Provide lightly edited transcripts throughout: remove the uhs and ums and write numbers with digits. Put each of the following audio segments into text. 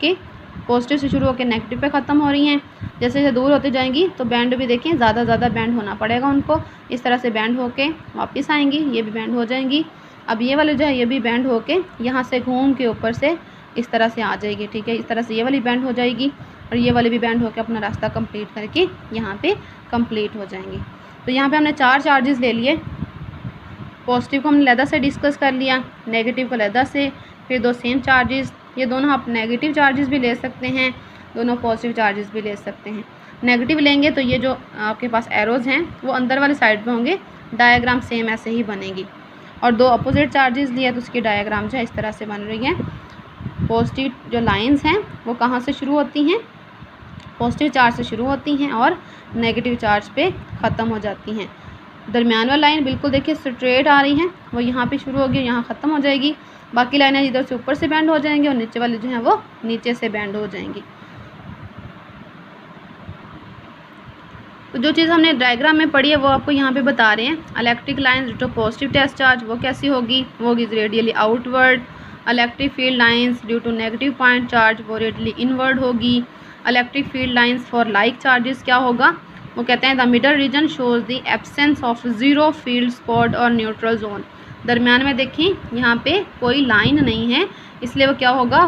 के पॉजिटिव से शुरू होकर नेगेटिव पे ख़त्म हो रही हैं। जैसे जैसे दूर होती जाएंगी तो बैंड भी देखें ज़्यादा बैंड होना पड़ेगा उनको। इस तरह से बैंड होके वापस आएंगी, ये भी बैंड हो जाएंगी। अब ये वाली जो है ये भी बैंड होके यहाँ से घूम के ऊपर से इस तरह से आ जाएगी, ठीक है। इस तरह से ये वाली बैंड हो जाएगी और ये वाली भी बैंड होकर अपना रास्ता कंप्लीट करके यहाँ पे कंप्लीट हो जाएंगी। तो यहाँ पे हमने 4 चार्जेस ले लिए। पॉजिटिव को हमने अलहदा से डिस्कस कर लिया, नेगेटिव को अलहदा से, फिर 2 सेम चार्जेस। ये दोनों आप नेगेटिव चार्जेस भी ले सकते हैं, दोनों पॉजिटिव चार्जेस भी ले सकते हैं। नेगेटिव लेंगे तो ये जो आपके पास एरोज़ हैं वो अंदर वाली साइड पे होंगे, डायग्राम सेम ऐसे ही बनेगी। और 2 अपोजिट चार्जेस लिए तो उसकी डायग्राम जो है इस तरह से बन रही है। पॉजिटिव जो लाइंस हैं वो कहाँ से शुरू होती हैं, पॉजिटिव चार्ज से शुरू होती हैं और नेगेटिव चार्ज पे ख़त्म हो जाती हैं। दरमियान वाली लाइन बिल्कुल देखिए स्ट्रेट आ रही हैं, वो यहाँ पे शुरू होगी, यहाँ ख़त्म हो जाएगी। बाकी लाइनें इधर से ऊपर से बैंड हो जाएंगी और नीचे वाली जो है वो नीचे से बैंड हो जाएंगी। तो जो चीज़ हमने डायग्राम में पढ़ी है वो आपको यहाँ पे बता रहे हैं। Electric lines due to positive test charge वो कैसी होगी, वो होगी radially outward. Electric field lines due to negative point charge वो रेडियली इनवर्ड होगी। Electric field lines for like charges क्या होगा, वो कहते हैं the middle region shows the absence of zero field spot और न्यूट्रल जोन। दरमियान में देखें यहाँ पे कोई लाइन नहीं है, इसलिए वो क्या होगा,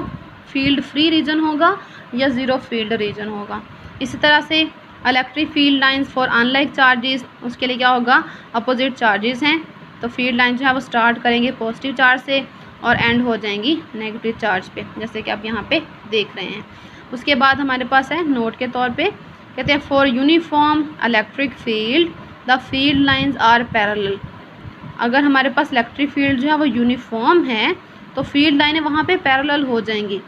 फील्ड फ्री रीजन होगा या ज़ीरो फील्ड रीजन होगा। इसी तरह से electric field lines for unlike charges, उसके लिए क्या होगा, अपोजिट चार्जेस हैं। तो फील्ड लाइन जो है वो स्टार्ट करेंगे पॉजिटिव चार्ज से और एंड हो जाएंगी नेगेटिव चार्ज पे, जैसे कि आप यहाँ पे देख रहे हैं। उसके बाद हमारे पास है नोट के तौर पे, कहते हैं for uniform electric field the field lines are parallel. अगर हमारे पास इलेक्ट्रिक फील्ड जो है वो यूनिफॉर्म है तो फील्ड लाइनें वहाँ पे पैरेलल हो जाएंगी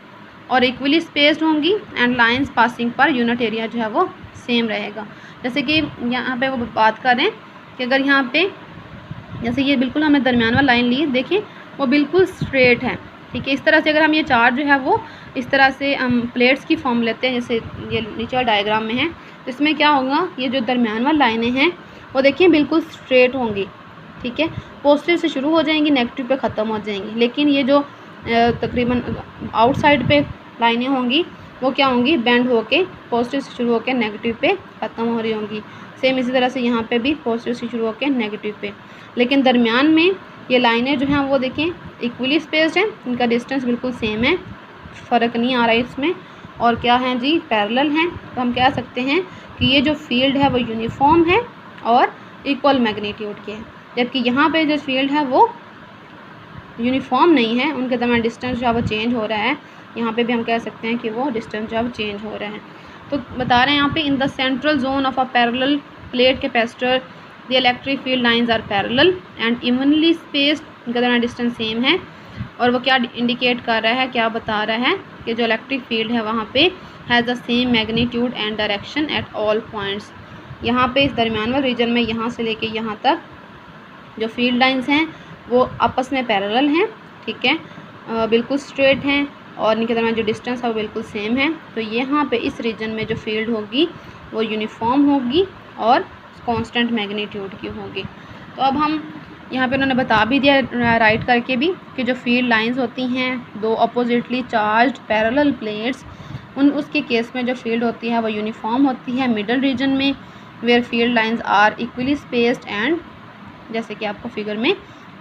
और इक्वली स्पेस्ड होंगी एंड लाइंस पासिंग पर यूनिट एरिया जो है वो सेम रहेगा। जैसे कि यहाँ पे वो बात कर रहे हैं कि अगर यहाँ पे जैसे ये बिल्कुल हमने दरमियान वाला लाइन ली, देखिए वो बिल्कुल स्ट्रेट है, ठीक है। इस तरह से अगर हम ये चार्ट जो है वो इस तरह से हम प्लेट्स की फॉर्म लेते हैं, जैसे ये नीचे डायग्राम में है, तो इसमें क्या होगा, ये जो दरमियान वाली लाइनें हैं वो देखिए बिल्कुल स्ट्रेट होंगी, ठीक है। पॉजिटिव से शुरू हो जाएंगी, नेगेटिव पे ख़त्म हो जाएंगी। लेकिन ये जो तकरीबन आउटसाइड पे लाइनें होंगी वो क्या होंगी, बैंड होके पॉजिटिव से शुरू होकर नेगेटिव पे ख़त्म हो रही होंगी। सेम इसी तरह से यहाँ पे भी पॉजिटिव से शुरू होकर नेगेटिव पे। लेकिन दरमियान में ये लाइनें जो हैं वो देखें इक्वली स्पेस्ड हैं, इनका डिस्टेंस बिल्कुल सेम है, फ़र्क नहीं आ रहा है इसमें, और क्या है जी, पैरेलल हैं। तो हम कह सकते हैं कि ये जो फील्ड है वो यूनिफॉर्म है और इक्वल मैग्नीट्यूड के है। जबकि यहाँ पे जो फील्ड है वो यूनिफॉर्म नहीं है, उनके दरमियान डिस्टेंस जो है वो चेंज हो रहा है। यहाँ पे भी हम कह सकते हैं कि वो डिस्टेंस जो है वो चेंज हो रहा है। तो बता रहे हैं यहाँ पे in the central zone of a parallel plate capacitor the electric field lines are parallel and evenly spaced, उनका दरमियान डिस्टेंस सेम है। और वो क्या इंडिकेट कर रहा है, क्या बता रहा है कि जो इलेक्ट्रिक फील्ड है वहाँ पे has the same magnitude and direction at all points. यहाँ पे इस दरमियान वाले रीजन में यहाँ से लेके यहाँ तक जो फील्ड लाइंस हैं वो आपस में पैरेलल हैं, ठीक है, बिल्कुल स्ट्रेट हैं और इनके दरमियान जो डिस्टेंस है वो बिल्कुल सेम है। तो यहाँ पे इस रीजन में जो फील्ड होगी वो यूनिफॉर्म होगी और कांस्टेंट मैग्नीट्यूड की होगी। तो अब हम यहाँ पे उन्होंने बता भी दिया राइट करके भी कि जो फील्ड लाइंस होती हैं 2 अपोजिटली चार्ज्ड पैरेलल प्लेट्स, उसके केस में जो फील्ड होती है वो यूनिफॉर्म होती है मिडल रीजन में, where field lines are equally spaced and जैसे कि आपको फिगर में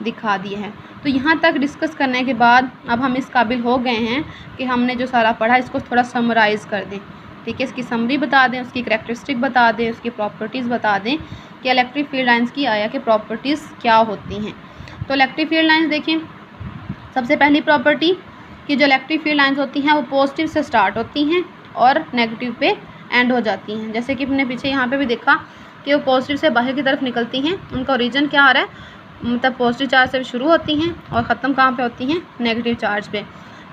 दिखा दिया है। तो यहाँ तक डिस्कस करने के बाद अब हम इस काबिल हो गए हैं कि हमने जो सारा पढ़ा इसको थोड़ा समराइज़ कर दें, ठीक है, इसकी समरी बता दें, उसकी करैक्टरिस्टिक बता दें, उसकी प्रॉपर्टीज़ बता दें कि इलेक्ट्रिक फील्ड लाइंस की आया कि प्रॉपर्टीज़ क्या होती हैं। तो इलेक्ट्रिक फील्ड लाइंस देखें, सबसे पहली प्रॉपर्टी कि जो इलेक्ट्रिक फील्ड लाइंस होती हैं वो पॉजिटिव से स्टार्ट होती हैं और नेगेटिव पे एंड हो जाती हैं। जैसे कि हमने पीछे यहाँ पे भी देखा कि वो पॉजिटिव से बाहर की तरफ निकलती हैं, उनका ओरिजिन क्या आ रहा है, मतलब पॉजिटिव चार्ज से शुरू होती हैं और ख़त्म कहाँ पे होती हैं, नेगेटिव चार्ज पे।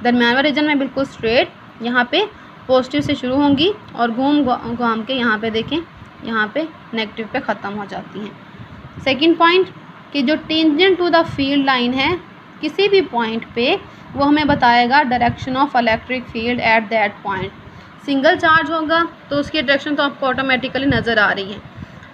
दरमियान वाले रीजन में बिल्कुल स्ट्रेट यहाँ पे पॉजिटिव से शुरू होंगी और घूम के यहाँ पे देखें, यहाँ पे नेगेटिव पे ख़त्म हो जाती हैं। सेकंड पॉइंट कि जो tangent to the field line है किसी भी पॉइंट पे वो हमें बताएगा direction of electric field at that point. Single charge होगा तो उसकी डायरेक्शन तो आपको ऑटोमेटिकली नज़र आ रही है,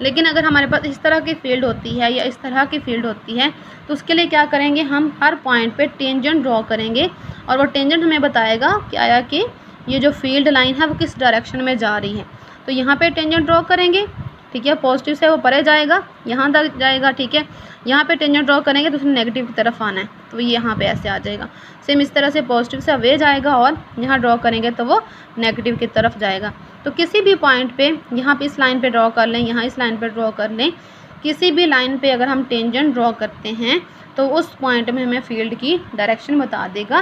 लेकिन अगर हमारे पास इस तरह की फील्ड होती है या इस तरह की फील्ड होती है तो उसके लिए क्या करेंगे, हम हर पॉइंट पे टेंजेंट ड्रॉ करेंगे और वो टेंजेंट हमें बताएगा कि आया कि ये जो फील्ड लाइन है वो किस डायरेक्शन में जा रही है। तो यहाँ पे टेंजेंट ड्रॉ करेंगे, ठीक है, पॉजिटिव से वो परे जाएगा, यहाँ तक जाएगा, ठीक है। यहाँ पे टेंजेंट ड्रॉ करेंगे तो उसने नेगेटिव की तरफ आना है, तो ये यहाँ पे ऐसे आ जाएगा। सेम इस तरह से पॉजिटिव से अवे जाएगा और यहाँ ड्रॉ करेंगे तो वो नेगेटिव की तरफ जाएगा। तो किसी भी पॉइंट पे यहाँ पे इस लाइन पे ड्रॉ कर लें, यहाँ इस लाइन पे ड्रॉ कर लें, किसी भी लाइन पे अगर हम टेंजेंट ड्रॉ करते हैं तो उस पॉइंट में हमें फील्ड की डायरेक्शन बता देगा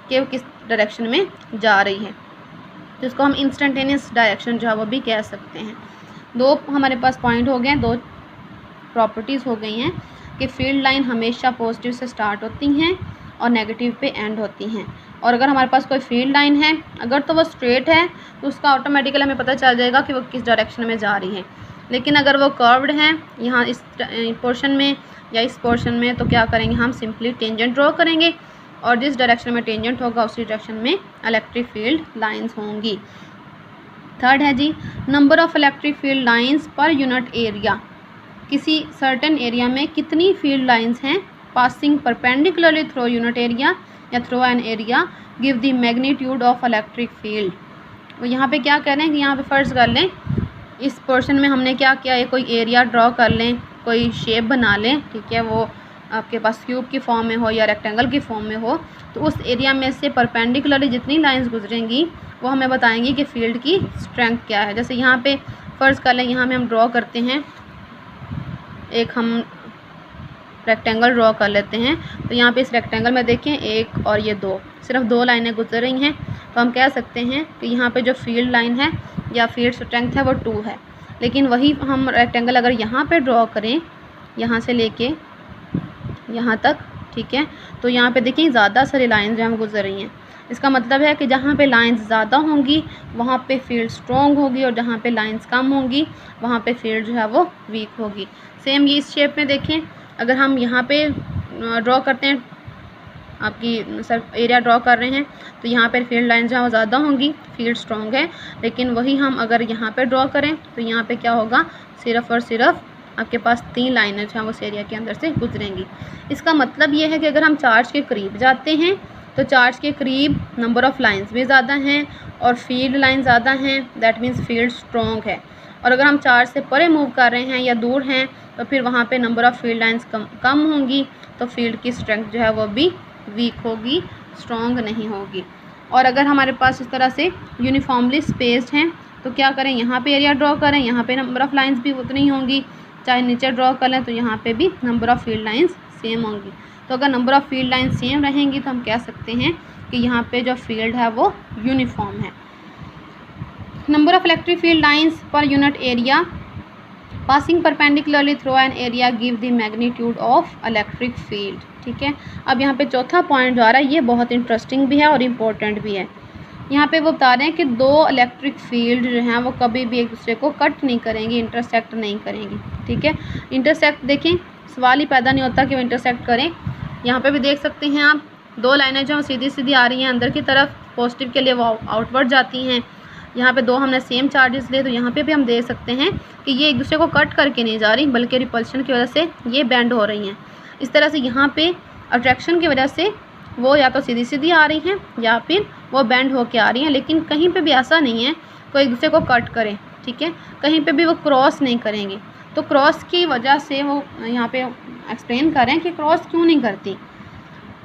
कि वो किस डायरेक्शन में जा रही है। तो इसको हम इंस्टेंटेनियस डायरेक्शन जो है वो भी कह सकते हैं। दो हमारे पास पॉइंट हो गए हैं, दो प्रॉपर्टीज़ हो गई हैं कि फील्ड लाइन हमेशा पॉजिटिव से स्टार्ट होती हैं और नेगेटिव पे एंड होती हैं। और अगर हमारे पास कोई फील्ड लाइन है, अगर तो वो स्ट्रेट है तो उसका ऑटोमेटिकली हमें पता चल जाएगा कि वो किस डायरेक्शन में जा रही है। लेकिन अगर वो कर्व्ड है यहाँ इस पोर्शन में या इस पोर्शन में, तो क्या करेंगे, हम सिंपली टेंजेंट ड्रॉ करेंगे और जिस डायरेक्शन में टेंजेंट होगा उसी डायरेक्शन में इलेक्ट्रिक फील्ड लाइंस होंगी। थर्ड है जी, number of electric field lines per unit area. किसी सर्टेन एरिया में कितनी फील्ड लाइंस हैं passing perpendicularly through unit area या through an area give the magnitude of electric field. वो यहाँ पे क्या कह रहे हैं कि यहाँ पे फ़र्ज़ कर लें इस पोर्शन में हमने क्या किया, ये कोई एरिया ड्रॉ कर लें, कोई शेप बना लें, ठीक है, वो आपके पास क्यूब की फॉर्म में हो या रेक्टेंगल की फॉर्म में हो, तो उस एरिया में से परपेंडिकुलरली जितनी लाइंस गुजरेंगी वो हमें बताएंगी कि फील्ड की स्ट्रेंथ क्या है। जैसे यहाँ पे फ़र्ज़ कर लें, यहाँ में हम ड्रॉ करते हैं, एक हम रेक्टेंगल ड्रॉ कर लेते हैं। तो यहाँ पे इस रेक्टेंगल में देखें एक और ये दो, सिर्फ दो लाइनें गुजर रही हैं, तो हम कह सकते हैं कि यहाँ पे जो फील्ड लाइन है या फील्ड स्ट्रेंथ है वो 2 है। लेकिन वही हम रेक्टेंगल अगर यहाँ पे ड्रॉ करें, यहाँ से लेके यहाँ तक, ठीक है, तो यहाँ पे देखिए ज़्यादा सारी लाइन्स जो हम गुजर रही हैं। इसका मतलब है कि जहाँ पे लाइंस ज़्यादा होंगी वहाँ पे फील्ड स्ट्रॉन्ग होगी और जहाँ पे लाइंस कम होंगी वहाँ पे फील्ड जो है वो वीक होगी। सेम ये इस शेप में देखें, अगर हम यहाँ पे ड्रॉ करते हैं, आपकी सर एरिया ड्रॉ कर रहे हैं, तो यहाँ पर फील्ड लाइन जो है वो ज़्यादा होंगी, फील्ड स्ट्रॉन्ग है। लेकिन वही हम अगर यहाँ पे ड्रॉ करें तो यहाँ पे क्या होगा, सिर्फ़ और सिर्फ आपके पास 3 लाइनें जो हैं उस एरिया के अंदर से गुजरेंगी। इसका मतलब ये है कि अगर हम चार्ज के करीब जाते हैं तो चार्ज के करीब नंबर ऑफ़ लाइंस भी ज़्यादा हैं और फील्ड लाइन ज़्यादा हैं, दैट मीन्स फील्ड स्ट्रॉन्ग है। और अगर हम चार्ज से परे मूव कर रहे हैं या दूर हैं तो फिर वहाँ पे नंबर ऑफ़ फील्ड लाइंस कम होंगी, तो फील्ड की स्ट्रेंथ जो है वो भी वीक होगी, स्ट्रॉन्ग नहीं होगी। और अगर हमारे पास इस तरह से यूनिफॉर्मली स्पेस्ड हैं तो क्या करें, यहाँ पे एरिया ड्रॉ करें, यहाँ पे नंबर ऑफ़ लाइंस भी उतनी ही होंगी, चाहे नीचे ड्रॉ कर लें तो यहाँ पे भी number of field lines same होंगी। तो अगर number of field lines same रहेंगी तो हम कह सकते हैं कि यहाँ पे जो फील्ड है वो यूनिफॉर्म है। Number of electric field lines per unit area passing perpendicularly through an area give the magnitude of electric field, ठीक है। अब यहाँ पे चौथा पॉइंट जो आ रहा है ये बहुत इंटरेस्टिंग भी है और इम्पोर्टेंट भी है। यहाँ पे वो बता रहे हैं कि 2 इलेक्ट्रिक फील्ड जो हैं वो कभी भी एक दूसरे को कट नहीं करेंगी, इंटरसेक्ट नहीं करेंगी, ठीक है। इंटरसेक्ट देखें, सवाल ही पैदा नहीं होता कि वो इंटरसेक्ट करें। यहाँ पे भी देख सकते हैं आप, 2 लाइनें जो सीधी सीधी आ रही हैं अंदर की तरफ, पॉजिटिव के लिए वो आउटवर्ड जाती हैं। यहाँ पे 2 हमने सेम चार्जेस लिए, तो यहाँ पे भी हम देख सकते हैं कि ये एक दूसरे को कट करके नहीं जा रही, बल्कि रिपल्शन की वजह से ये बेंड हो रही हैं। इस तरह से यहाँ पे अट्रैक्शन की वजह से वो या तो सीधी सीधी आ रही हैं या फिर वो बेंड होके आ रही हैं। लेकिन कहीं पे भी ऐसा नहीं है कोई एक दूसरे को कट करें, ठीक है, कहीं पे भी वो क्रॉस नहीं करेंगे। तो क्रॉस की वजह से वो यहाँ पे एक्सप्लेन कर रहे हैं कि क्रॉस क्यों नहीं करती।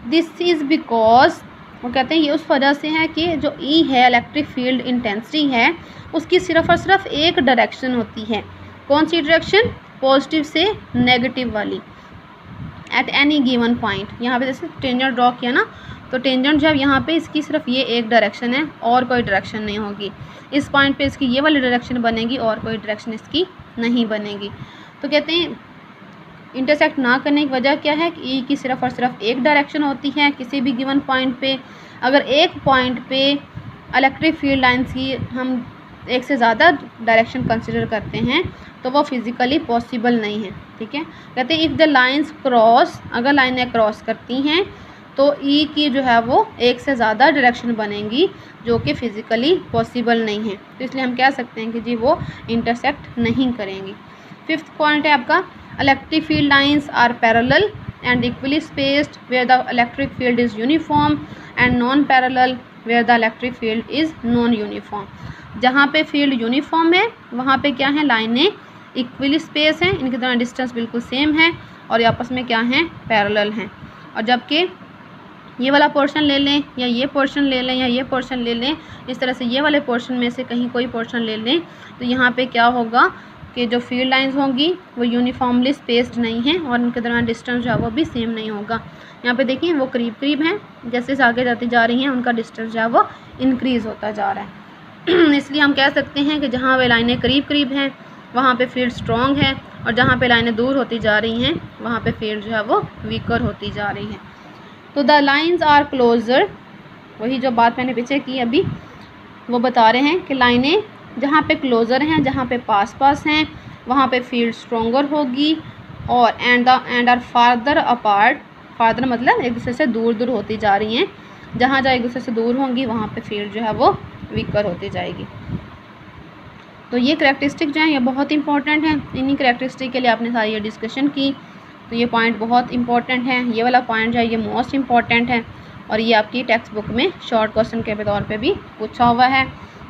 दिस इज़ बिकॉज, वो कहते हैं ये उस वजह से है कि जो ई है, इलेक्ट्रिक फील्ड इंटेंसिटी है, उसकी सिर्फ़ और सिर्फ एक डायरेक्शन होती है। कौन सी डायरेक्शन, पॉजिटिव से नेगेटिव वाली, एट एनी गिवन पॉइंट। यहाँ पे जैसे टेंजेंट ड्रॉ किया ना, तो टेंजेंट जब यहाँ पे इसकी सिर्फ ये एक डायरेक्शन है और कोई डायरेक्शन नहीं होगी। इस पॉइंट पे इसकी ये वाली डायरेक्शन बनेगी और कोई डायरेक्शन इसकी नहीं बनेगी। तो कहते हैं इंटरसेक्ट ना करने की वजह क्या है कि ई की सिर्फ और सिर्फ एक डायरेक्शन होती है किसी भी गिवन पॉइंट पे। अगर एक पॉइंट पे इलेक्ट्रिक फील्ड लाइंस की हम एक से ज़्यादा डायरेक्शन कंसिडर करते हैं तो वो फिज़िकली पॉसिबल नहीं है, ठीक है। कहते हैं इफ़ द लाइंस क्रॉस, अगर लाइनें क्रॉस करती हैं तो ई की जो है वो एक से ज़्यादा डायरेक्शन बनेंगी जो कि फ़िज़िकली पॉसिबल नहीं है। तो इसलिए हम कह सकते हैं कि जी वो इंटरसेक्ट नहीं करेंगी। 5th पॉइंट है आपका, electric field lines are parallel and equally spaced where the electric field is uniform and non-parallel where the electric field is non uniform. जहाँ पे फील्ड यूनिफॉर्म है वहाँ पे क्या है, लाइनें इक्वली स्पेस हैं, इनके दोनों डिस्टेंस बिल्कुल सेम है और ये आपस में क्या हैं, पैरेलल हैं। और जबकि ये वाला पोर्शन ले लें या ये पोर्शन ले लें या ये पोर्शन ले लें, इस तरह से ये वाले पोर्शन में से कहीं कोई पोर्शन ले लें, तो यहाँ पे क्या होगा कि जो फील्ड लाइंस होंगी वो यूनिफॉर्मली स्पेस्ड नहीं हैं और उनके दरमियान डिस्टेंस जो है वो भी सेम नहीं होगा। यहाँ पे देखिए वो करीब करीब हैं, जैसे जैसे आगे जाती जा रही हैं उनका डिस्टेंस जो है वो इंक्रीज़ होता जा रहा है। इसलिए हम कह सकते हैं कि जहाँ वे लाइनें करीब करीब हैं वहाँ पे फील्ड स्ट्रॉन्ग है और जहाँ पे लाइनें दूर होती जा रही हैं वहाँ पे फील्ड जो है वो वीकर होती जा रही है। तो द लाइन्स आर क्लोज़र, वही जो बात मैंने पीछे की अभी वो बता रहे हैं कि लाइनें जहाँ पे क्लोज़र हैं, जहाँ पे पास पास हैं, वहाँ पे फील्ड स्ट्रॉन्गर होगी और and are farther apart, farther मतलब एक दूसरे से दूर दूर होती जा रही हैं, जहाँ जहाँ एक दूसरे से दूर होंगी वहाँ पे फील्ड जो है वो वीकर होती जाएगी। तो ये करैक्टरिस्टिक जो है ये बहुत इंपॉर्टेंट है, इन्हीं करैक्टरिस्टिक के लिए आपने सारी ये डिस्कशन की, तो ये पॉइंट बहुत इंपॉर्टेंट है। ये वाला पॉइंट जो है ये मोस्ट इम्पॉर्टेंट है और ये आपकी टेक्स्ट बुक में शॉर्ट क्वेश्चन के तौर पे भी पूछा हुआ है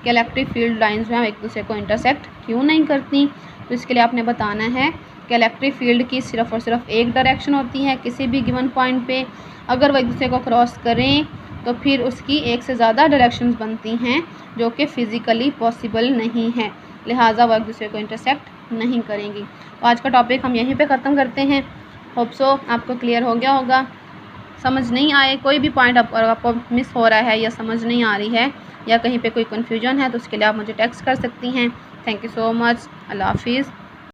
कि इलेक्ट्रिक फील्ड लाइंस जो है एक दूसरे को इंटरसेक्ट क्यों नहीं करती। तो इसके लिए आपने बताना है कि इलेक्ट्रिक फील्ड की सिर्फ़ और सिर्फ एक डायरेक्शन होती है किसी भी गिवन पॉइंट पे, अगर वो एक दूसरे को क्रॉस करें तो फिर उसकी एक से ज़्यादा डायरेक्शंस बनती हैं जो कि फ़िज़िकली पॉसिबल नहीं है, लिहाजा वो एक दूसरे को इंटरसेक्ट नहीं करेंगी। तो आज का टॉपिक हम यहीं पे ख़त्म करते हैं। होप सो आपको क्लियर हो गया होगा। समझ नहीं आए कोई भी पॉइंट आपको मिस हो रहा है या समझ नहीं आ रही है या कहीं पे कोई कन्फ्यूजन है तो उसके लिए आप मुझे टेक्स्ट कर सकती हैं। Thank you so much. अल्लाह हाफिज़।